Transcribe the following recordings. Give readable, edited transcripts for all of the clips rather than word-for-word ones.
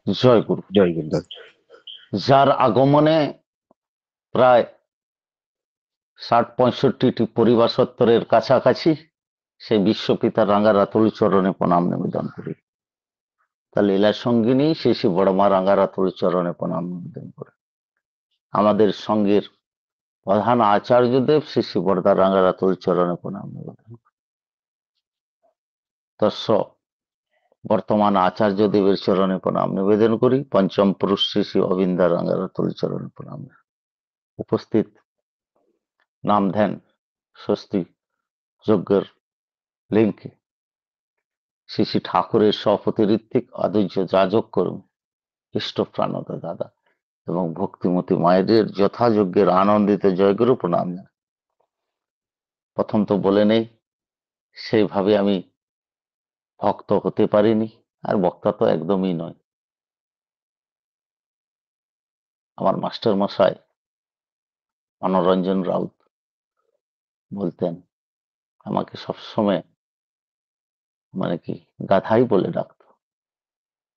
জয় গুরু। জয় গুরুদেব। যার আগমনে প্রায় ৬০-৬৫টি পরিবার সত্তরের কাছাকাছি, সেই বিশ্বপিতার রাঙা রাতুল চরণে প্রণাম নিবেদন করি। তার লীলা সঙ্গিনী শ্রী শ্রী বড়মা রাঙা রাতুল চরণে প্রণাম নিবেদন করি। আমাদের সঙ্গের প্রধান আচার্যদেব শ্রী শ্রী বরদা রাঙা রাতুল চরণে প্রণাম নিবেদন করি। তস্য বর্তমান আচার্য দেবের চরণে প্রণাম নিবেদন করি। পঞ্চম পুরুষ শ্রী শ্রী অবিন্দা রাঙা রাতুল চরণে প্রণাম। উপস্থিত নাম ধ্যান স্বস্তি যজ্ঞের লিঙ্কে শ্রী শ্রী ঠাকুরের সভাপতি ঋত্বিক আদর্য যাজক কর্মী ইষ্টপ্রাণতা দাদা এবং ভক্তিমতী মায়েদের যথাযোগ্যের আনন্দিত জয়গুরু প্রণাম জানাই। প্রথম তো বলে নেই, সেইভাবে আমি ভক্ত হতে পারিনি, আর বক্তা তো একদমই নয়। আমার মাস্টার মশাই মনোরঞ্জন রাউত বলতেন, আমাকে সবসময় মানে কি গাধাই বলে ডাকতো,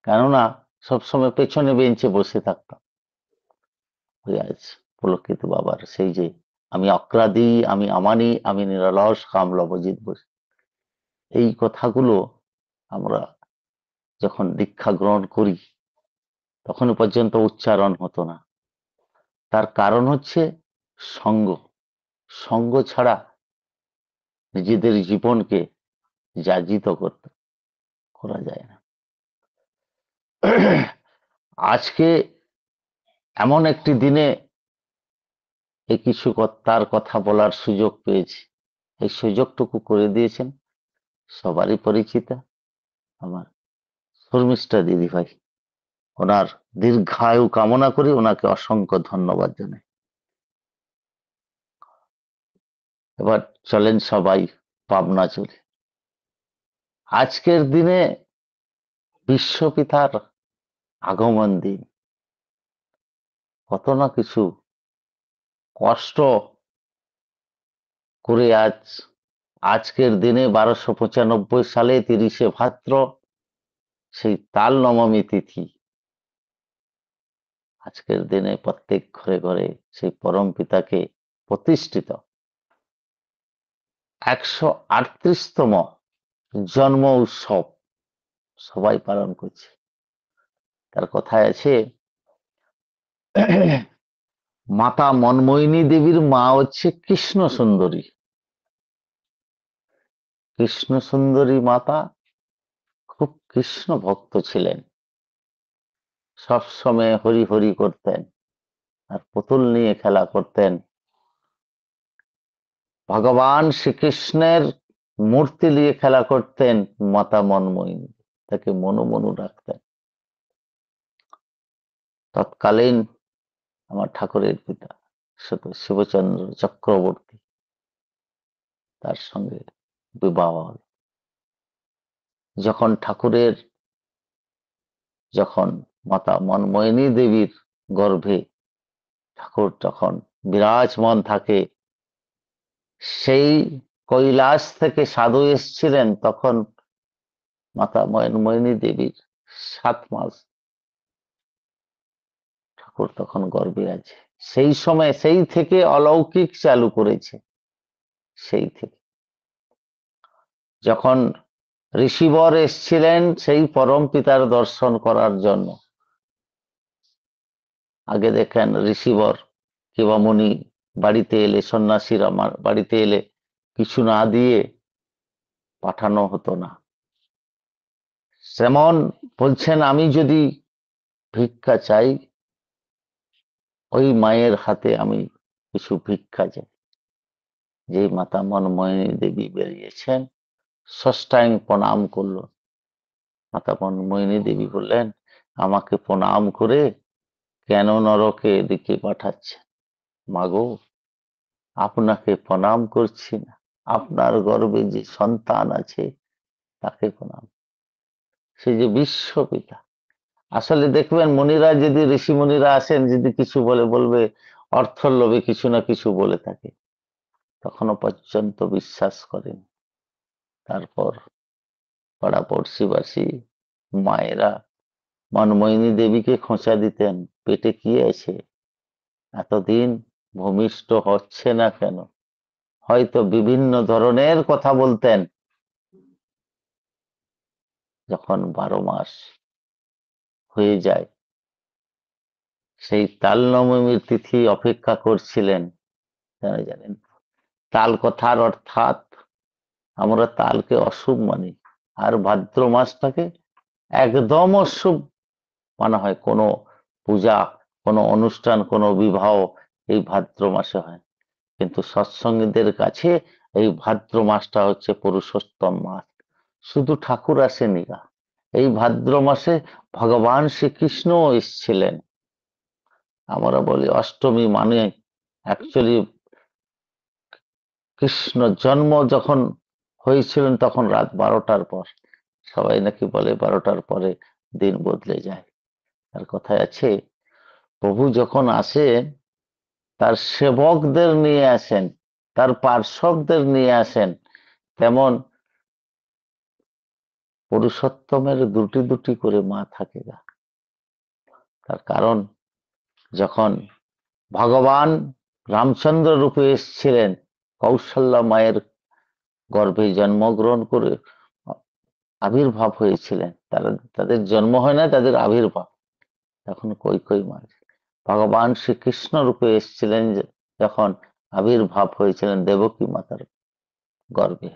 কেননা সবসময় পেছনে বেঞ্চে বসে থাকতাম। ওই আজ পুলকিত বাবার সেই যে আমি অক্রাদি, আমি আমানি, আমি নিরলস কাম লবজিত বসে, এই কথাগুলো আমরা যখন দীক্ষা গ্রহণ করি তখন পর্যন্ত উচ্চারণ হতো না। তার কারণ হচ্ছে সঙ্গ। সঙ্গ ছাড়া নিজেদের জীবনকে যাজিত করতে করা যায় না। আজকে এমন একটি দিনে এই কিছু তার কথা বলার সুযোগ পেয়েছি। এই সুযোগটুকু করে দিয়েছেন সবারই পরিচিতা আমার শর্মিষ্ঠা দিদি ভাই। ওনার দীর্ঘায়ু কামনা করি, ওনাকে অসংখ্য ধন্যবাদ জানাই। এবার চলেন সবাই পাবনা চলে। আজকের দিনে বিশ্বপিতার আগমন দিন, কত না কিছু কষ্ট করে আজকের দিনে 1295 সালে 30শে ভাদ্র, সেই তাল নবমী তিথি, আজকের দিনে প্রত্যেক ঘরে ঘরে সেই পরম পিতাকে প্রতিষ্ঠিত 138তম জন্ম উৎসব সবাই পালন করছে। তার কথায় আছে, মাতা মনমোহিনী দেবীর মা হচ্ছে কৃষ্ণ সুন্দরী। কৃষ্ণ সুন্দরী মাতা খুব কৃষ্ণ ভক্ত ছিলেন, সব সময় হরি হরি করতেন আর পুতুল নিয়ে খেলা করতেন। ভগবান শ্রীকৃষ্ণের মূর্তি নিয়ে খেলা করতেন মাতা মনমোহিনী, তাকে মনু মনু ডাকতেন। তৎকালীন আমার ঠাকুরের পিতা শিবচন্দ্র চক্রবর্তী, তার সঙ্গে বিবাহ হল। যখন মাতা মনমোহিনী দেবীর গর্ভে ঠাকুর যখন বিরাজমান থাকে, সেই কৈলাস থেকে সাধু এসেছিলেন, তখন মাতা মনমোহিনী দেবীর 7 মাস, ঠাকুর তখন গর্ভে আছে। সেই সময় সেই থেকে অলৌকিক চালু করেছে। সেই থেকে যখন ঋষিবর এসছিলেন সেই পরম পিতার দর্শন করার জন্য, আগে দেখেন ঋষিবর কিংবা মুনি বাড়িতে এলে, সন্ন্যাসীর আমার বাড়িতে এলে কিছু না দিয়ে পাঠানো হতো না। যেমন বলছেন, আমি যদি ভিক্ষা চাই, ওই মায়ের হাতে আমি কিছু ভিক্ষা চাই। যে মাতা মনমোহিনী দেবী বেরিয়েছেন, ষষ্ঠাঙ্গ প্রণাম করলো। মাতা মনমোহিনী দেবী বললেন, আমাকে প্রণাম করে কেন নরকে এদিকে পাঠাচ্ছে? মাগো, আপনাকে প্রণাম করছি না, আপনার গর্ভে যে সন্তান আছে তাকে প্রণাম। সে যে বিশ্বপিতা। আসলে দেখবেন, মুনিরা যদি, ঋষি মুনিরা আসেন, যদি কিছু বলবে অর্থর লোভে কিছু না কিছু বলে থাকে, তখনও পর্যন্ত বিশ্বাস করেন। তারপর পাড়া পড়শিবাসী, মায়েরা মনমোহিনী দেবীকে খোঁচা দিতেন, পেটে কি আছে, এতদিন ভূমিষ্ঠ হচ্ছে না কেন, হয়তো বিভিন্ন ধরনের কথা বলতেন। যখন 12 মাস হয়ে যায়, সেই তাল নবমীর তিথি অপেক্ষা করছিলেন। জানেন, তাল কথার অর্থাৎ আমরা তালকে অশুভ মানি, আর ভাদ্র মাসটাকে একদম অশুভ মানা হয়। কোনো পূজা, কোনো অনুষ্ঠান, কোনো বিবাহ এই ভাদ্র মাসে হয়, কিন্তু সৎসঙ্গীদের কাছে এই ভাদ্র মাসটা হচ্ছে পুরুষোত্তম মাস। শুধু ঠাকুর আসেনি গা, এই ভাদ্র মাসে ভগবান শ্রীকৃষ্ণ এসেছিলেন। আমরা বলি অষ্টমী মানে অ্যাকচুয়ালি কৃষ্ণ জন্ম যখন হয়েছিলেন তখন রাত 12টার পর। সবাই নাকি বলে 12টার পরে দিন বদলে যায়। তার কথায় আছে, প্রভু যখন আসেন তার সেবকদের নিয়ে আসেন, তার পার্শ্বদের নিয়ে আসেন। তেমন পুরুষোত্তমের দুটি দুটি করে মা থাকে গা। তার কারণ যখন ভগবান রামচন্দ্র রূপে এসেছিলেন, কৌশল্যা মায়ের গর্ভে জন্মগ্রহণ করে আবির্ভাব হয়েছিলেন, তাদের জন্ম হয় না, তাদের আবির্ভাব। তখন কই মা ভগবান শ্রীকৃষ্ণ রূপে এসেছিলেন, যখন আবির্ভাব হয়েছিলেন দেবকী মাতার গর্ভে,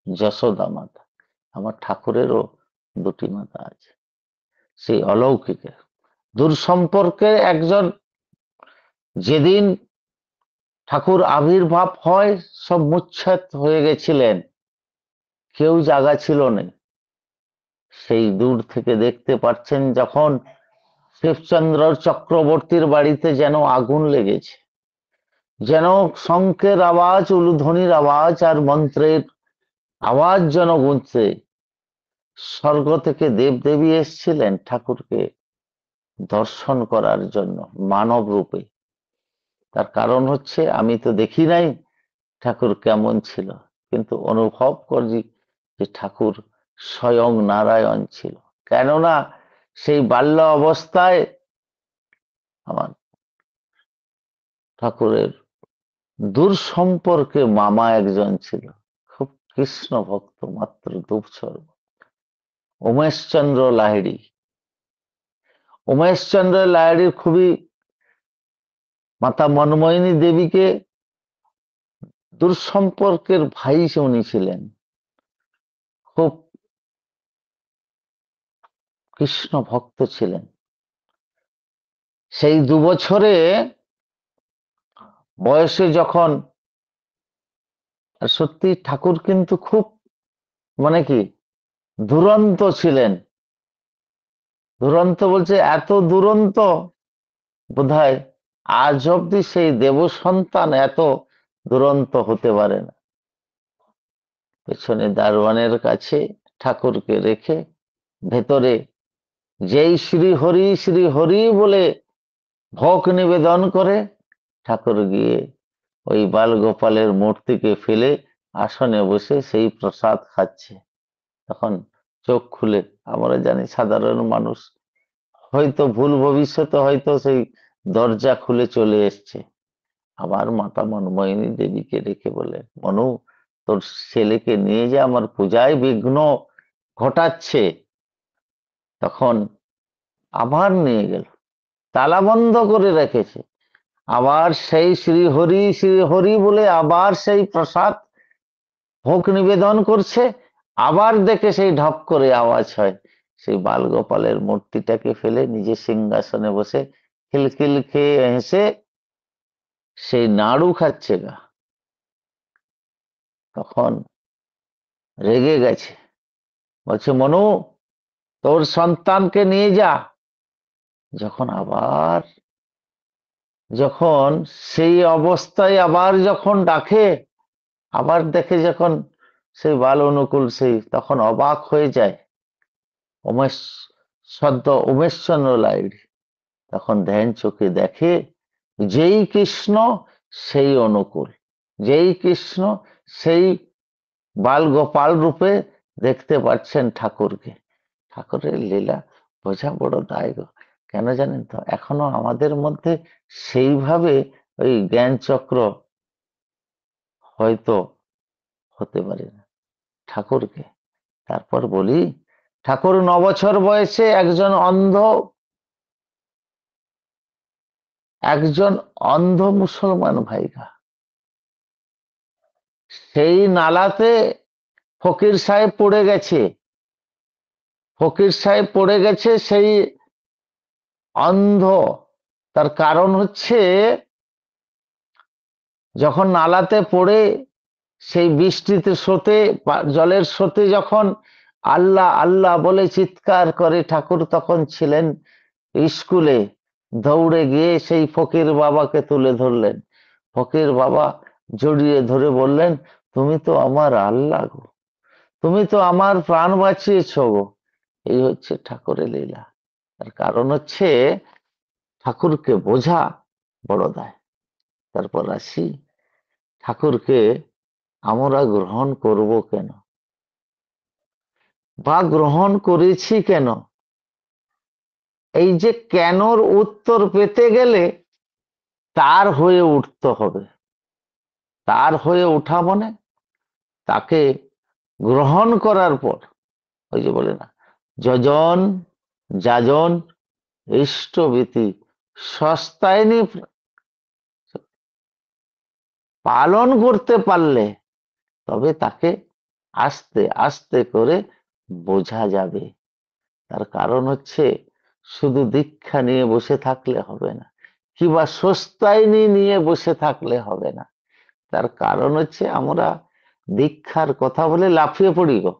যশোদা মাতা। আমার ঠাকুরেরও দুটি মাতা আছে, সেই অলৌকিকের দূর সম্পর্কে একজন। যেদিন ঠাকুর আবির্ভাব হয় সব মুচ্ছাত হয়ে গেছিলেন, কেউ জাগা ছিল না। সেই দূর থেকে দেখতে পাচ্ছেন যখন শিবচন্দ্র চক্রবর্তীর বাড়িতে যেন আগুন লেগেছে, যেন শঙ্খের আওয়াজ, উলুধ্বনির আওয়াজ আর মন্ত্রের আওয়াজ যেন গুনছে। স্বর্গ থেকে দেবদেবী এসেছিলেন ঠাকুরকে দর্শন করার জন্য মানব রূপে। তার কারণ হচ্ছে, আমি তো দেখি নাই ঠাকুর কেমন ছিল, কিন্তু অনুভব করি যে ঠাকুর স্বয়ং নারায়ণ ছিল। কেননা সেই বাল্য অবস্থায় আমার ঠাকুরের দূর সম্পর্কে মামা একজন ছিল, খুব কৃষ্ণ ভক্ত, মাত্র 2 বছর, উমেশচন্দ্র লাহিড়ী। উমেশচন্দ্র লাহিড়ীর খুবই মাতা মনমোহিনী দেবীকে দূর সম্পর্কের ভাই উনি ছিলেন, খুব কৃষ্ণ ভক্ত ছিলেন। সেই 2 বছরে বয়সে যখন, আর সত্যি ঠাকুর কিন্তু খুব মানে কি দুরন্ত ছিলেন। দুরন্ত বলছে, এত দুরন্ত বোধহয় আজ অব্দি সেই দেব সন্তান এত দুরন্ত হতে পারে না। পেছনে দারোয়ানের কাছে ঠাকুরকে রেখে ভেতরে যেই শ্রী হরি বলে ভোগ নিবেদন করে, ঠাকুর গিয়ে ওই বাল গোপালের মূর্তিকে ফেলে আসনে বসে সেই প্রসাদ খাচ্ছে। তখন চোখ খুলে, আমরা জানি সাধারণ মানুষ হয়তো ভুল ভবিষ্যতে হয়তো সেই দরজা খুলে চলে এসছে। আবার মাতা মনমোহিনী দেবীকে রেখে বলে, মনু, তোর ছেলেকে নিয়ে যে আমার পূজায় বিঘ্ন ঘটাচ্ছে। তখন আবার নিয়ে গেল, তালা বন্ধ করে রেখেছে। আবার সেই শ্রী হরি বলে আবার সেই প্রসাদ ভোগ নিবেদন করছে। আবার দেখে সেই ঢপ করে আওয়াজ হয়, সেই বালগোপালের মূর্তিটাকে ফেলে নিজে সিংহাসনে বসে খিলখিল খেয়ে হেসে সেই নাড়ু খাচ্ছে গা। তখন রেগে গেছে, বলছে, মনু, তোর সন্তানকে নিয়ে যা। যখন আবার যখন সেই অবস্থায় আবার যখন ডাকে, আবার দেখে যখন সেই বাল অনুকূল, সেই তখন অবাক হয়ে যায়। উমেশ সদ্য উমেশচন্দ্র লাহিড়ী তখন ধ্যান চোখে দেখে, যেই কৃষ্ণ সেই অনুকূল, যেই কৃষ্ণ সেই বাল গোপাল রূপে দেখতে পাচ্ছেন ঠাকুরকে। ঠাকুরের লীলা বোঝা বড় দায় গো। কেন জানেন তো, এখনো আমাদের মধ্যে সেইভাবে ওই জ্ঞান চক্র হয়তো হতে পারে না ঠাকুরকে। তারপর বলি, ঠাকুর 9 বছর বয়সে একজন অন্ধ মুসলমান ভাইরা সেই নালাতে ফকির সাহেব পড়ে গেছে। ফকির সাহেব পড়ে গেছে সেই অন্ধ। তার কারণ হচ্ছে, যখন নালাতে পড়ে সেই বৃষ্টিতে স্রোতে জলের স্রোতে যখন আল্লাহ আল্লাহ বলে চিৎকার করে, ঠাকুর তখন ছিলেন স্কুলে। দৌড়ে গিয়ে সেই ফকির বাবাকে তুলে ধরলেন। ফকির বাবা জড়িয়ে ধরে বললেন, তুমি তো আমার আল্লাহ গো, তুমি তো আমার প্রাণ বাঁচিয়েছ গো। এই হচ্ছে ঠাকুরের লীলা। তার কারণ হচ্ছে, ঠাকুরকে বোঝা বড় দায়। তারপর আসি, ঠাকুরকে আমরা গ্রহণ করব কেন, বা গ্রহণ করেছি কেন? এই যে কেনর উত্তর পেতে গেলে তার হয়ে উঠতে হবে। তার হয়ে ওঠা মানে তাকে গ্রহণ করার পর, ওই যে বলে না, যজন যাজন ইষ্টভীতি সস্তায়নি, পালন করতে পারলে তবে তাকে আস্তে আস্তে করে বোঝা যাবে। তার কারণ হচ্ছে, শুধু দীক্ষা নিয়ে বসে থাকলে হবে না, কিংবা সস্তায়নি নিয়ে বসে থাকলে হবে না। তার কারণ হচ্ছে, আমরা দীক্ষার কথা বলে লাফিয়ে পড়ি গো।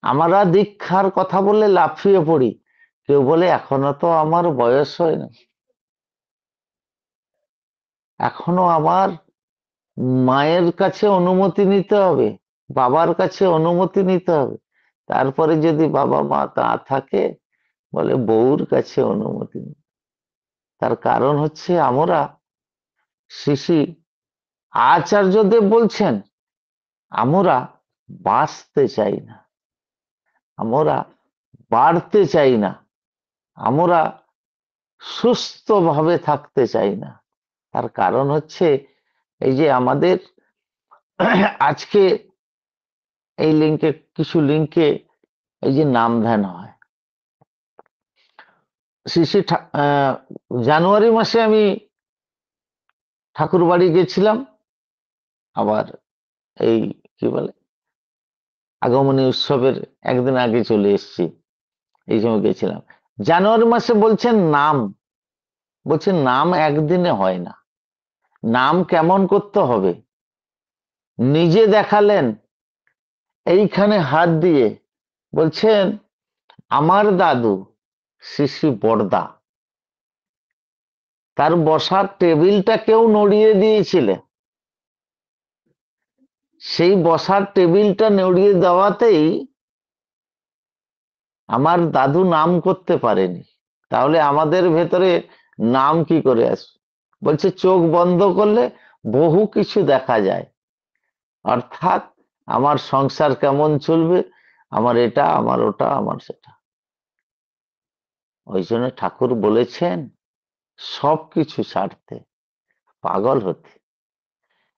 আমরা দীক্ষার কথা বলে লাফিয়ে পড়ি। কেউ বলে, এখনো তো আমার বয়স হয় না, এখনো আমার মায়ের কাছে অনুমতি নিতে হবে, বাবার কাছে অনুমতি নিতে হবে। তারপরে যদি বাবা মা তা থাকে, বলে বউর কাছে অনুমতি নিতে। তার কারণ হচ্ছে, আমরা শ্রী শ্রী আচার্যদেব বলছেন, আমরা বাঁচতে চাই না, আমরা বাড়তে চাই না, আমরা সুস্থভাবে থাকতে চাই না। তার কারণ হচ্ছে, এই যে আমাদের আজকে এই লিঙ্কে, কিছু লিঙ্কে এই যে নাম ধ্যান হয়, শ্রী শ্রী জানুয়ারি মাসে আমি ঠাকুর বাড়ি গেছিলাম। আবার এই কি বলে, আগমনী উৎসবের একদিন আগে চলে এসেছি, এই সময় গেছিলাম। জানুয়ারি মাসে বলছেন নাম একদিনে হয় না। নাম কেমন করতে হবে নিজে দেখালেন। এইখানে হাত দিয়ে বলছেন, আমার দাদু শ্রী শ্রী বড়দা, তার বসার টেবিলটা কেউ নড়িয়ে দিয়েছিলেন। সেই বসার টেবিলটা নড়িয়ে দেওয়াতেই আমার দাদু নাম করতে পারেনি। তাহলে আমাদের ভেতরে নাম কি করে আসবে? বলছে, চোখ বন্ধ করলে বহু কিছু দেখা যায়। অর্থাৎ আমার সংসার কেমন চলবে, আমার এটা, আমার ওটা, আমার সেটা। ওই জন্য ঠাকুর বলেছেন, সবকিছু ছাড়তে, পাগল হতে।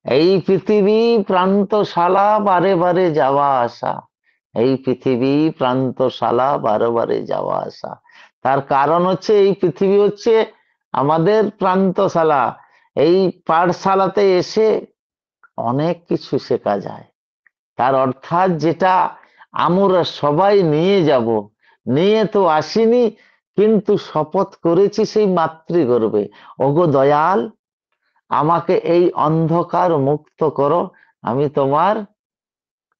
এই পৃথিবী প্রান্তশালা, বারে বারে যাওয়া আসা। এই পৃথিবী প্রান্তশালা, বারে বারে যাওয়া আসা। তার কারণ হচ্ছে, এই পৃথিবী হচ্ছে আমাদের প্রান্তশালা। এই পাঠশালাতে এসে অনেক কিছু শেখা যায়। তার অর্থাৎ, যেটা আমরা সবাই নিয়ে যাব, নিয়ে তো আসিনি, কিন্তু শপথ করেছি সেই মাতৃগর্ভে, ওগো দয়াল, আমাকে এই অন্ধকার মুক্ত করো, আমি তোমার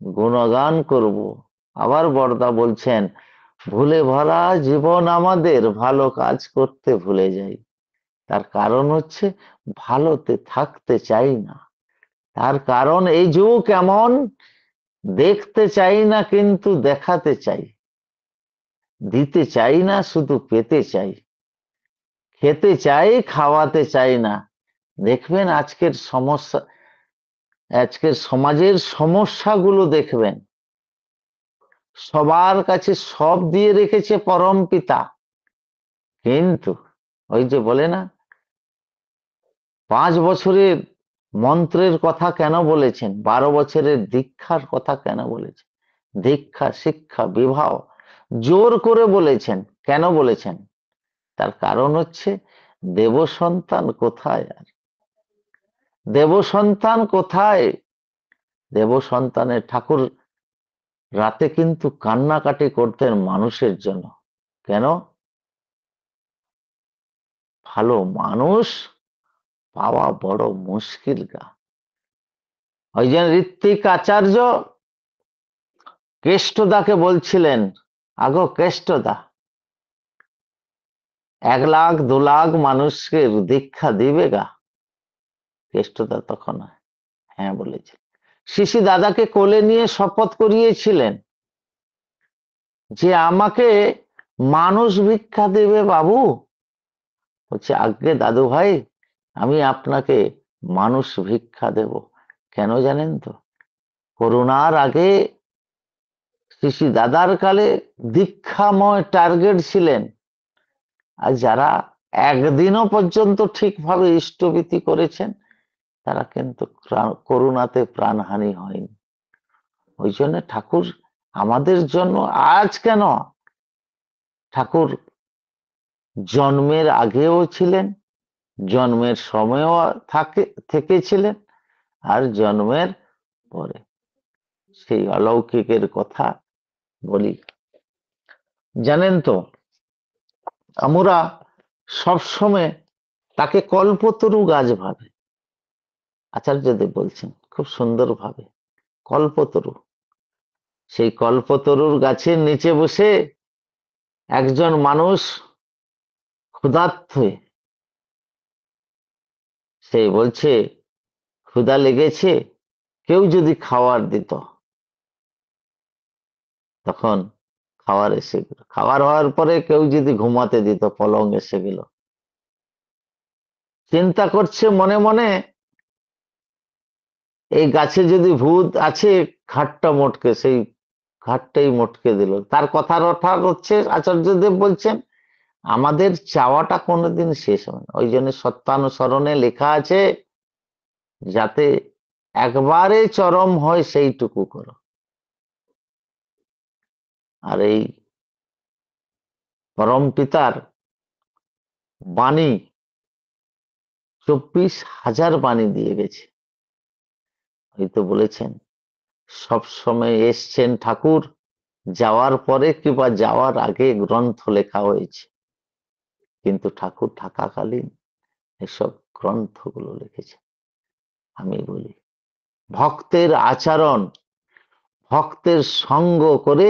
গুণগান করব। আবার বড়দা বলছেন, ভুলে ভরা জীবন আমাদের, ভালো কাজ করতে ভুলে যাই। তার কারণ হচ্ছে, ভালোতে থাকতে চাই না। তার কারণ, এই যুগ এমন, দেখতে চাই না কিন্তু দেখাতে চাই, দিতে চাই না শুধু পেতে চাই, খেতে চাই খাওয়াতে চাই না। দেখবেন আজকের সমাজের সমস্যাগুলো দেখবেন, সবার কাছে সব দিয়ে রেখেছে পরম পিতা, কিন্তু ওই যে বলে না, 5 বছরের মন্ত্রের কথা কেন বলেছেন, 12 বছরের দীক্ষার কথা কেন বলেছেন, দীক্ষা শিক্ষা বিবাহ জোর করে বলেছেন, কেন বলেছেন? তার কারণ হচ্ছে, দেব সন্তান কোথায়? আর দেব সন্তান কোথায়? দেব সন্তানের ঠাকুর রাতে কিন্তু কান্নাকাটি করতেন মানুষের জন্য। কেন? ভালো মানুষ পাওয়া বড় মুশকিল গা। ওই যে ঋত্বিক আচার্য কেষ্টদাকে বলছিলেন, আগো কেষ্টদা, 1 লাখ 2 লাখ মানুষকে দীক্ষা দিবে গা? কেষ্টদা তখন হ্যাঁ বলেছিল। শিশি দাদাকে কোলে নিয়ে শপথ করিয়েছিলেন যে আমাকে মানুষ ভিক্ষা দেবে বাবু। বলছে, আজ্ঞে দাদু ভাই, আমি আপনাকে মানুষ ভিক্ষা দেব। কেন জানেন তো? করোনার আগে শিশি দাদার কালে দীক্ষাময় টার্গেট ছিলেন, আর যারা একদিনও পর্যন্ত ঠিকভাবে ইষ্টভীতি করেছেন তারা কিন্তু করোনাতে প্রাণহানি হয়নি। ওই জন্য ঠাকুর আমাদের জন্য, আজ কেন, ঠাকুর জন্মের আগেও ছিলেন, জন্মের সময়ও থেকেছিলেন, আর জন্মের পরে। সেই অলৌকিকের কথা বলি। জানেন তো, আমরা সবসময় তাকে কল্পতরু গাছ ভাবে। আচার্যদেব বলছেন খুব সুন্দর ভাবে, কল্পতরু। সেই কল্পতরুর গাছের নিচে বসে একজন মানুষ ক্ষুধার্ত হয়ে, সে বলছে ক্ষুধা লেগেছে, কেউ যদি খাবার দিত। তখন খাবার এসে গেল, খাবার হওয়ার পরে কেউ যদি ঘুমাতে দিত, পলং এসে গেল। চিন্তা করছে মনে মনে, এই গাছে যদি ভূত আছে, ঘাটটা মোটকে, সেই ঘাটটাই মোটকে দিল। তার কথার অর্থ হচ্ছে, আচার্যদেব বলছেন, আমাদের চাওয়াটা কোনোদিন শেষ হবে না। ওই জন্য সত্যানুসরণে লেখা আছে, যাতে একবারে চরম হয় সেইটুকু করো। আর এই পরম পিতার বাণী 24,000 বাণী দিয়ে গেছে। হয়তো বলেছেন, সব সময় এসছেন ঠাকুর, যাওয়ার পরে কিংবা যাওয়ার আগে গ্রন্থ লেখা হয়েছে, কিন্তু ঠাকুর থাকাকালীন এসব গ্রন্থগুলো লিখেছে। আমি বলি, ভক্তের আচরণ, ভক্তের সঙ্গ করে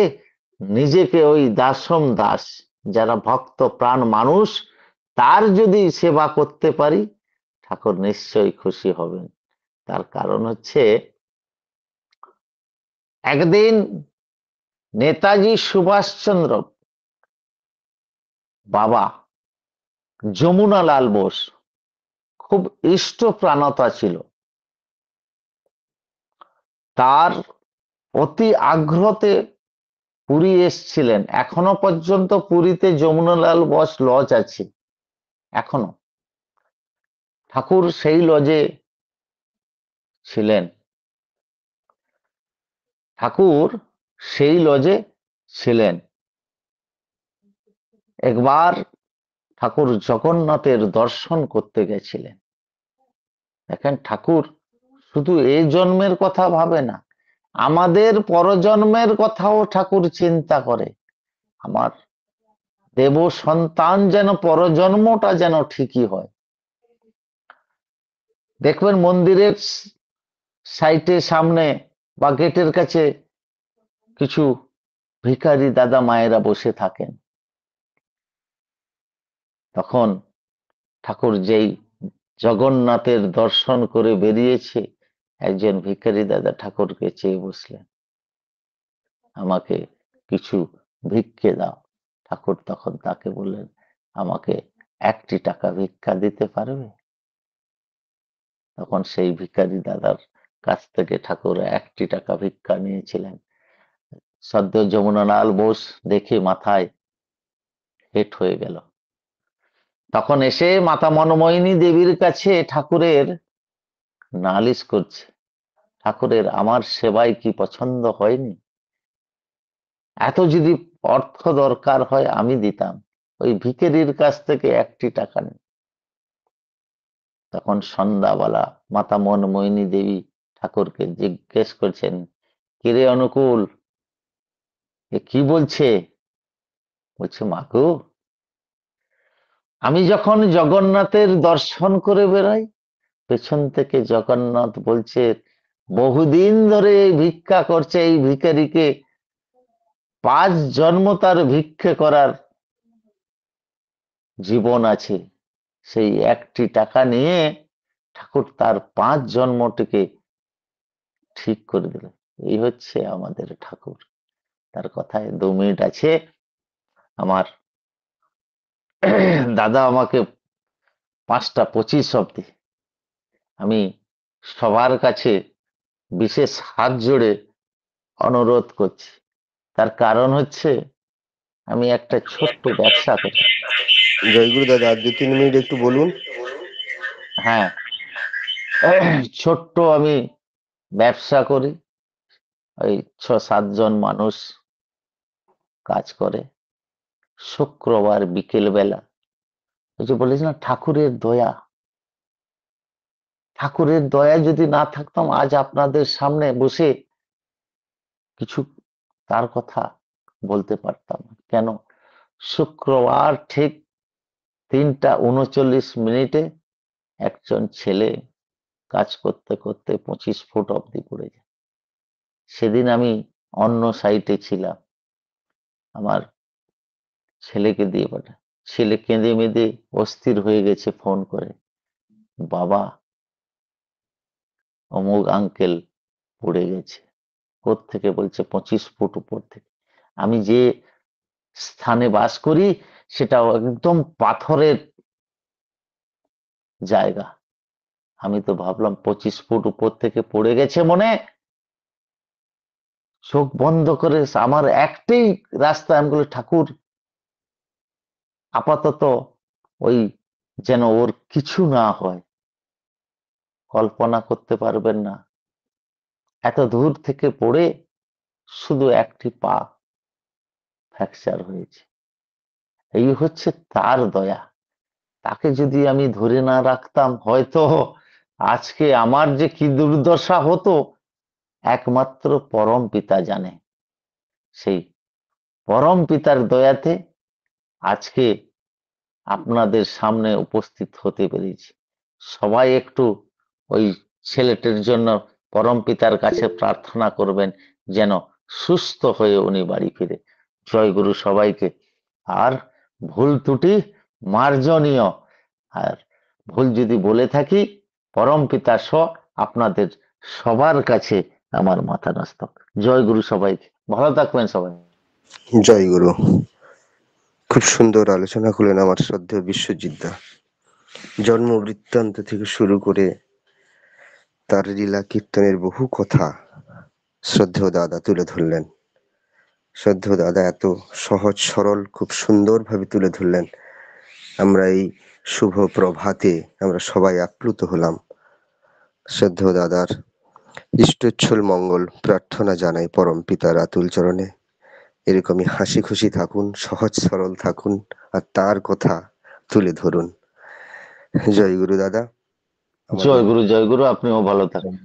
নিজেকে ওই দাসম দাস, যারা ভক্ত প্রাণ মানুষ, তার যদি সেবা করতে পারি, ঠাকুর নিশ্চয়ই খুশি হবেন। তার কারণ হচ্ছে, একদিন নেতাজি সুভাষচন্দ্র বাবা যমুনালাল বোস খুব ইষ্টপ্রাণতা ছিল, তার অতি আগ্রহতে পুরী এসছিলেন। এখনো পর্যন্ত পুরীতে যমুনালাল বোস লজ আছে, এখনো। ঠাকুর সেই লজে ছিলেন, ঠাকুর সেই লজে ছিলেন। একবার ঠাকুর জগন্নাথের দর্শন করতে গেছিলেন। দেখেন, ঠাকুর শুধু এই জন্মের কথা ভাবে না, আমাদের পরজন্মের কথাও ঠাকুর চিন্তা করে। আমার দেব সন্তান যেন পরজন্মটা যেন ঠিকই হয়। দেখবেন মন্দিরের সাইটে সামনে বা গেটের কাছে কিছু ভিখারি দাদা মায়েরা বসে থাকেন। তখন ঠাকুর যেই জগন্নাথের দর্শন করে বেরিয়েছে, একজন ভিখারি দাদা ঠাকুরকে চেয়ে বসলেন, আমাকে কিছু ভিক্ষে দাও। ঠাকুর তখন তাকে বললেন, আমাকে 1টি টাকা ভিক্ষা দিতে পারবে? তখন সেই ভিখারি দাদার কাছ থেকে ঠাকুর 1টি টাকা ভিক্ষা নিয়েছিলেন। সদ্য যমুনালাল বোস দেখে মাথায় হেট হয়ে গেল। তখন এসে মাতা মনমোহিনী দেবীর কাছে ঠাকুরের নালিশ করছে, ঠাকুরের আমার সেবায় কি পছন্দ হয়নি? এত যদি অর্থ দরকার হয় আমি দিতাম, ওই ভিখারির কাছ থেকে 1টি টাকা নেই। তখন সন্ধ্যাবেলা মাতা মনমোহিনী দেবী ঠাকুরকে জিজ্ঞেস করছেন, কিরে অনুকূল, এ কি বলছে? বলছে, মাগো, আমি যখন জগন্নাথের দর্শন করে বেড়াই, পেছন থেকে জগন্নাথ বলছে, বহুদিন ধরে এই ভিক্ষা করছে, এই ভিখারিকে 5 জন্ম তার ভিক্ষে করার জীবন আছে, সেই 1টি টাকা নিয়ে ঠাকুর তার 5 জন্মটিকে ঠিক করে দিল। এই হচ্ছে আমাদের ঠাকুর। তার কথায় 2 মিনিট আছে। আমার দাদা আমাকে 5টা 25 অব্দি আমি সবার কাছে বিশেষ হাত জোড়ে অনুরোধ করছি। তার কারণ হচ্ছে আমি একটা ছোট্ট ব্যবসা করি। জয়গুরু দাদা, আর 2-3 মিনিট একটু বলুন। হ্যাঁ, ছোট্ট আমি ব্যবসা করি। ওই 6-7 জন মানুষ কাজ করে। শুক্রবার বিকেল বেলা, ওই যে বলেছি না, ঠাকুরের দয়া, ঠাকুরের দয়া যদি না থাকতাম আজ আপনাদের সামনে বসে কিছু তার কথা বলতে পারতাম না। কেন? শুক্রবার ঠিক 3টা 39 মিনিটে একজন ছেলে কাজ করতে করতে 25 ফুট অব্দি পড়ে যায়। সেদিন আমি অন্য সাইটে ছিলাম, আমার ছেলেকে দিয়ে পাঠা, ছেলে কেঁদে মেদে অস্থির হয়ে গেছে, ফোন করে, বাবা অমুক আঙ্কেল পড়ে গেছে। কোত্থেকে? বলছে 25 ফুট উপর থেকে। আমি যে স্থানে বাস করি সেটা একদম পাথরের জায়গা। আমি তো ভাবলাম 25 ফুট উপর থেকে পড়ে গেছে মনে। চোখ বন্ধ করে আমার একটাই রাস্তা, আমি বলি, ঠাকুর আপাতত ওই যেন ওর কিছু না হয়। কল্পনা করতে পারবেন না, এত দূর থেকে পড়ে শুধু 1টি পা ফ্র্যাকচার হয়েছে। এই হচ্ছে তার দয়া। তাকে যদি আমি ধরে না রাখতাম, হয়তো আজকে আমার যে কি দুর্দশা হতো একমাত্র পরম পিতা জানে। সেই পরম পিতার দয়াতে আজকে আপনাদের সামনে উপস্থিত হতে পেরেছি। সবাই একটু ওই ছেলেটির জন্য পরম পিতার কাছে প্রার্থনা করবেন যেন সুস্থ হয়ে উনি বাড়ি ফিরে। জয় গুরু সবাইকে। আর ভুল ত্রুটি মার্জনীয়, আর ভুল যদি বলে থাকি পরম পিতা আপনাদের সবার কাছে আমার মাথা নত। জয় গুরু সবাইকে। ভালো থাকবেন সবাই। জয় গুরু। খুব সুন্দর আলোচনা করলেন আমার শ্রদ্ধেয় বিশ্বজিৎ দা। জন্ম বৃত্তান্ত থেকে শুরু করে তার লীলা কীর্তনের বহু কথা শ্রদ্ধেয় দাদা তুলে ধরলেন। শ্রদ্ধেয় দাদা এত সহজ সরল খুব সুন্দরভাবে তুলে ধরলেন। আমরা এই শুভ প্রভাতে আমরা সবাই আপ্লুত হলাম। শ্রদ্ধেয় দাদার ইষ্টোচ্ছল মঙ্গল প্রার্থনা জানাই পরম পিতার আতুল চরণে। এরকমই হাসি খুশি থাকুন, সহজ সরল থাকুন, আর তার কথা তুলে ধরুন। জয় গুরু দাদা। জয় গুরু, জয় গুরু। আপনিও ভালো থাকুন।